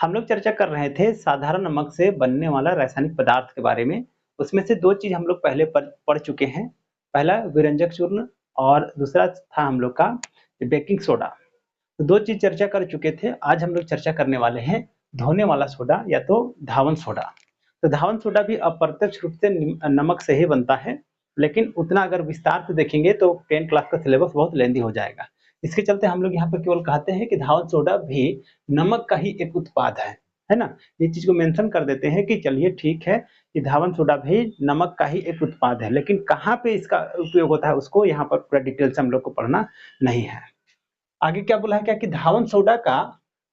हम लोग चर्चा कर रहे थे साधारण नमक से बनने वाला रासायनिक पदार्थ के बारे में। उसमें से 2 चीज़ हम लोग पहले पढ़ चुके हैं। पहला विरंजक चूर्ण और दूसरा था हम लोग का बेकिंग सोडा। तो 2 चीज़ चर्चा कर चुके थे। आज हम लोग चर्चा करने वाले हैं धोने वाला सोडा या तो धावन सोडा। तो धावन सोडा भी अप्रत्यक्ष रूप से नमक से ही बनता है, लेकिन उतना अगर विस्तार से देखेंगे तो 10 क्लास का सिलेबस बहुत लेंदी हो जाएगा। इसके चलते हम लोग यहाँ पर केवल कहते हैं कि धावन सोडा भी नमक का ही एक उत्पाद है ना? ये चीज़ को मेंशन कर देते हैं कि चलिए ठीक है कि धावन सोडा भी नमक का ही एक उत्पाद है, लेकिन कहाँ पे इसका उपयोग होता है उसको यहाँ पर पूरा डिटेल से हम लोग को पढ़ना नहीं है। आगे क्या बोला है क्या कि धावन सोडा का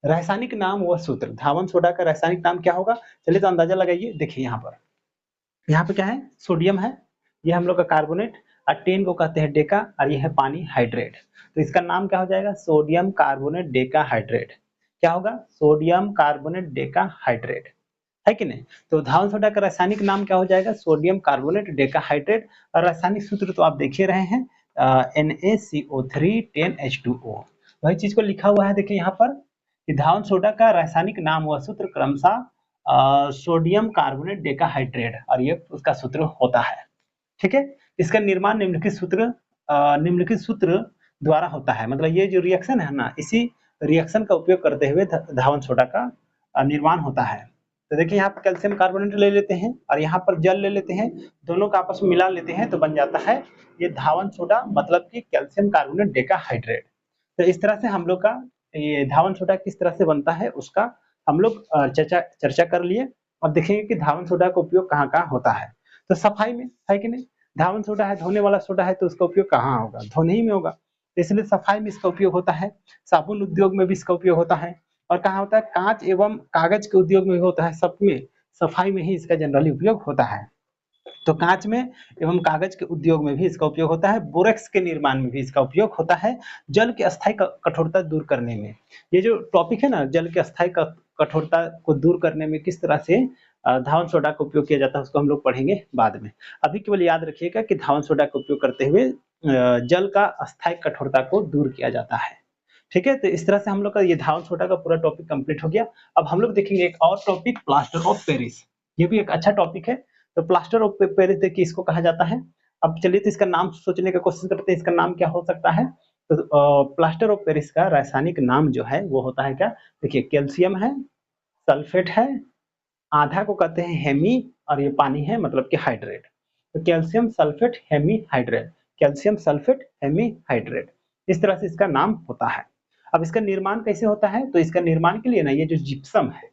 रासायनिक नाम व सूत्र। धावन सोडा का रासायनिक नाम क्या होगा? चलिए तो अंदाजा लगाइए। देखिए यहाँ पे क्या है? सोडियम है, ये हम लोग का कार्बोनेट और 10 को कहते हैं डेका और ये है पानी हाइड्रेट। तो इसका नाम क्या हो जाएगा? Sodium carbonate Deka hydrate. क्या होगा? सोडियम कार्बोनेट डेका हाइड्रेट, है कि नहीं? तो धावन सोडा का रासायनिक नाम क्या हो जाएगा? Sodium carbonate Deka hydrate. और रासायनिक सूत्र तो आप देख ही रहे हैं, NaCO3 10H2O। वही चीज को लिखा हुआ है देखिए यहाँ पर कि धावन सोडा का रासायनिक नाम व सूत्र क्रमशः सोडियम कार्बोनेट डेकाहाइड्रेट और ये उसका सूत्र होता है। ठीक है, इसका निर्माण निम्नलिखित सूत्र द्वारा होता है। मतलब ये जो रिएक्शन है ना, इसी रिएक्शन का उपयोग करते हुए धावन सोडा का निर्माण होता है। तो देखिए यहाँ पर कैल्शियम कार्बोनेट ले लेते हैं और यहाँ पर जल ले लेते हैं, दोनों का आपस में मिला लेते हैं तो बन जाता है ये धावन सोडा, मतलब कि कैल्शियम कार्बोनेट डेकाहाइड्रेट। तो इस तरह से हम लोग का ये धावन सोडा किस तरह से बनता है उसका हम लोग चर्चा कर लिए। अब देखेंगे कि धावन सोडा का उपयोग कहाँ-कहाँ होता है। तो सफाई में है कि नहीं? धावन सोडा है, धोने वाला सोडा है, तो उसका उपयोग कहाँ होगा? धोने ही में होगा। तो इसलिए सफाई में इसका उपयोग होता है, साबुन उद्योग में भी इसका उपयोग होता है और कहाँ होता है? कांच एवं कागज के उद्योग में भी होता है। सब में सफाई में ही इसका जनरली उपयोग होता है। तो कांच में एवं कागज के उद्योग में भी इसका उपयोग होता है, बोरेक्स के निर्माण में भी इसका उपयोग होता है, जल की अस्थायी कठोरता दूर करने में। ये जो टॉपिक है ना, जल की अस्थायी कठोरता को दूर करने में किस तरह से धावन सोडा का उपयोग किया जाता है उसको हम लोग पढ़ेंगे बाद में। अभी केवल याद रखिएगा कि धावन सोडा का उपयोग करते हुए जल का अस्थायी कठोरता को दूर किया जाता है। ठीक है, तो इस तरह से हम लोग का ये धावन सोडा का पूरा टॉपिक कंप्लीट हो गया। अब हम लोग देखेंगे एक और टॉपिक, प्लास्टर ऑफ पेरिस। ये भी एक अच्छा टॉपिक है। तो प्लास्टर ऑफ पेरिस देखिए इसको कहा जाता है। अब चलिए तो इसका नाम सोचने का कोशिश करते हैं, इसका नाम क्या हो सकता है? तो प्लास्टर ऑफ पेरिस का रासायनिक नाम जो है वो होता है क्या? देखिए कैल्शियम है, सल्फेट है, आधा को कहते हैं हेमी और ये पानी है मतलब कि हाइड्रेट। तो calcium sulphate hemi hydrate, calcium sulphate hemi hydrate, इस तरह से इसका नाम होता है। अब इसका निर्माण कैसे होता है? तो इसका निर्माण के लिए ना ये जो जिप्सम है,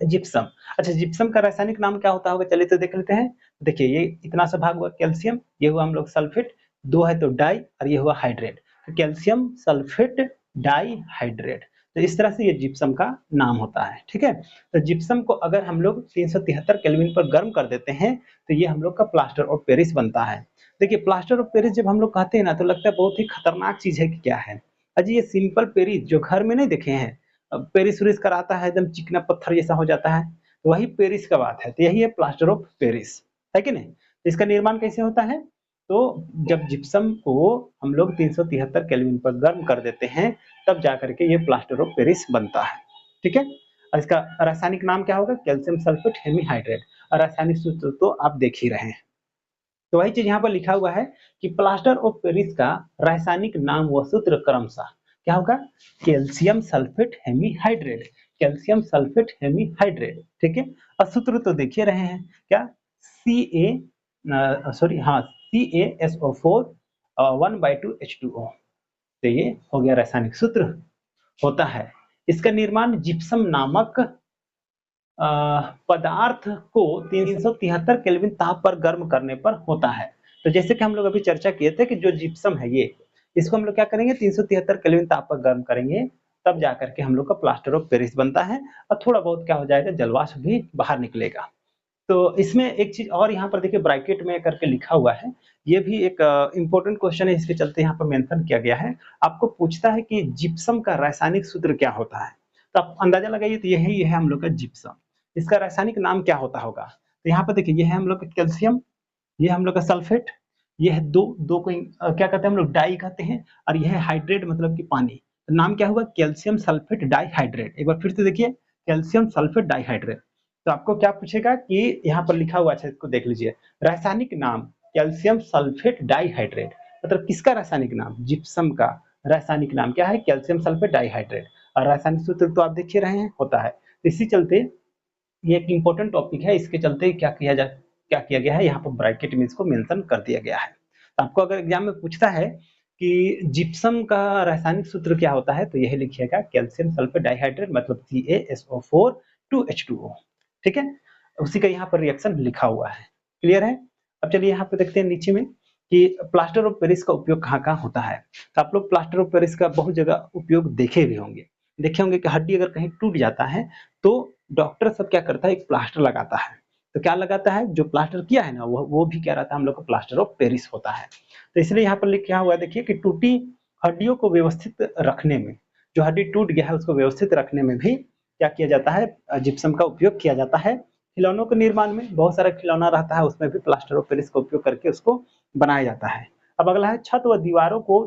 जिप्सम, अच्छा जिप्सम का रासायनिक नाम क्या होता होगा? चलिए तो देख लेते हैं। देखिए ये इतना सा भाग हुआ कैल्शियम, ये हुआ हम लोग सल्फेट, 2 है तो डाई और ये हुआ हाइड्रेट। तो कैल्शियम सल्फेट डाई हाइड्रेट, तो इस तरह से ये जिप्सम का नाम होता है। ठीक है, तो जिप्सम को अगर हम लोग 373 केल्विन पर गर्म कर देते हैं तो ये हम लोग का प्लास्टर ऑफ पेरिस बनता है। देखिए प्लास्टर ऑफ पेरिस जब हम लोग कहते हैं ना तो लगता है बहुत ही खतरनाक चीज है कि क्या है। अजी ये सिंपल पेरिस जो घर में नहीं देखे हैं, पेरिस वेरिस कराता है एकदम चिकना पत्थर जैसा हो जाता है, तो वही पेरिस का बात है। तो यही है प्लास्टर ऑफ पेरिस, है कि नहीं? तो इसका निर्माण कैसे होता है? तो जब जिप्सम को हम लोग 373 केल्विन पर गर्म कर देते हैं तब जाकर के ये प्लास्टर ऑफ पेरिस बनता है। ठीक है, और इसका रासायनिक नाम क्या होगा? Calcium sulphate hemihydrate. और रासायनिक सूत्र तो आप देख ही रहे हैं। तो वही चीज यहाँ पर लिखा हुआ है कि प्लास्टर ऑफ पेरिस का रासायनिक नाम व सूत्र क्रमशः क्या होगा? Calcium sulphate hemihydrate, calcium sulphate hemihydrate. ठीक है, और सूत्र तो देखिए रहे हैं क्या? CaSO4 1/2H2O। तो ये हो गया रासायनिक सूत्र होता है। इसका निर्माण जिप्सम नामक पदार्थ को 373 केल्विन ताप पर गर्म करने पर होता है। तो जैसे कि हम लोग अभी चर्चा किए थे कि जो जिप्सम है ये, इसको हम लोग क्या करेंगे? 373 केल्विन ताप पर गर्म करेंगे, तब जाकर के हम लोग का प्लास्टर ऑफ पेरिस बनता है और थोड़ा बहुत क्या हो जाएगा? जलवाष्प भी बाहर निकलेगा। तो इसमें एक चीज और यहाँ पर देखिए ब्रैकेट में करके लिखा हुआ है, ये भी एक इंपॉर्टेंट क्वेश्चन है, इसके चलते यहाँ पर मेंशन किया गया है। आपको पूछता है कि जिप्सम का रासायनिक सूत्र क्या होता है? तो आप अंदाजा लगाइए, तो यही है हम लोग का जिप्सम। इसका रासायनिक नाम क्या होता होगा? तो यहाँ पर देखिए ये है हम लोग का कैल्शियम, ये हम लोग का सल्फेट, ये है दो दो को क्या कहते हैं हम लोग? डाई कहते हैं, और यह है हाइड्रेट मतलब कि पानी। तो नाम क्या हुआ? Calcium sulphate di hydrate. एक बार फिर से देखिए, कैल्शियम सल्फेट डाइहाइड्रेट। तो आपको क्या पूछेगा कि यहाँ पर लिखा हुआ है, इसको देख लीजिए, रासायनिक नाम कैल्शियम सल्फेट डाइहाइड्रेट, मतलब किसका रासायनिक नाम, जिप्सम का रासायनिक नाम क्या है, कैल्शियम सल्फेट डाइहाइड्रेट। और रासायनिक सूत्र तो आप देख ही रहे हैं होता है। तो इसी चलते ये एक इंपॉर्टेंट टॉपिक है, इसके चलते क्या किया गया है, यहाँ पर ब्रैकेट में इसको मेंशन कर दिया गया है। तो आपको अगर एग्जाम में पूछता है कि जिप्सम का रासायनिक सूत्र क्या होता है, तो यही लिखिएगा कैल्शियम सल्फेट डाइहाइड्रेट, मतलब CaSO4 2H2O। ठीक है, उसी का यहाँ पर रिएक्शन लिखा हुआ है। क्लियर है। अब चलिए यहाँ पे देखते हैं नीचे में कि प्लास्टर ऑफ पेरिस का उपयोग कहाँ कहाँ होता है। तो आप लोग प्लास्टर ऑफ पेरिस का बहुत जगह उपयोग देखे भी होंगे, देखे होंगे कि हड्डी अगर कहीं टूट जाता है तो डॉक्टर सब क्या करता है, एक प्लास्टर लगाता है। तो क्या लगाता है, जो प्लास्टर किया है ना वो भी क्या रहता है, हम लोग का प्लास्टर ऑफ पेरिस होता है। तो इसलिए यहाँ पर लिखा हुआ है, देखिए कि टूटी हड्डियों को व्यवस्थित रखने में, जो हड्डी टूट गया है उसको व्यवस्थित रखने में भी क्या किया जाता है, जिप्सम का उपयोग किया जाता है। खिलौनों के निर्माण में बहुत सारा खिलौना रहता है, उसमें भी प्लास्टर ऑफ पेरिस का उपयोग करके उसको बनाया जाता है। अब अगला है छत व दीवारों को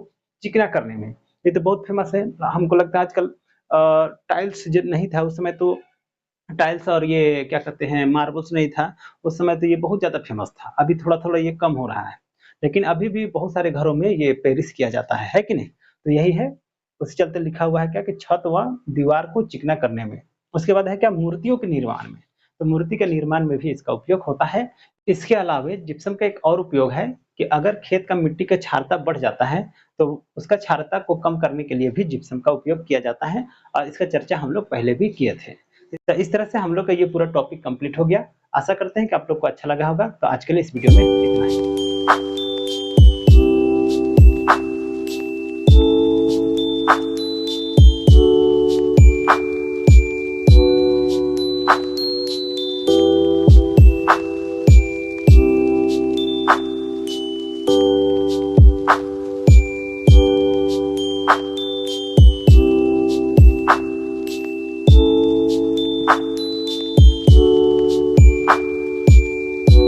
चिकना करने में। ये तो बहुत फेमस है, हमको लगता है आजकल टाइल्स जो नहीं था उस समय, तो टाइल्स और ये क्या कहते हैं मार्बल्स नहीं था उस समय, तो ये बहुत ज्यादा फेमस था। अभी थोड़ा थोड़ा ये कम हो रहा है, लेकिन अभी भी बहुत सारे घरों में ये पेरिस किया जाता है कि नहीं। तो यही है, उसी चलते लिखा हुआ है क्या कि छत व दीवार को चिकना करने में। उसके बाद है क्या, मूर्तियों के निर्माण में। तो मूर्ति के निर्माण में भी इसका उपयोग होता है। इसके अलावा जिप्सम का एक और उपयोग है कि अगर खेत का मिट्टी का क्षारता बढ़ जाता है तो उसका क्षारता को कम करने के लिए भी जिप्सम का उपयोग किया जाता है, और इसका चर्चा हम लोग पहले भी किए थे। तो इस तरह से हम लोग का ये पूरा टॉपिक कंप्लीट हो गया। आशा करते हैं कि आप लोग को अच्छा लगा होगा। तो आज के लिए इस वीडियो में इतना ही।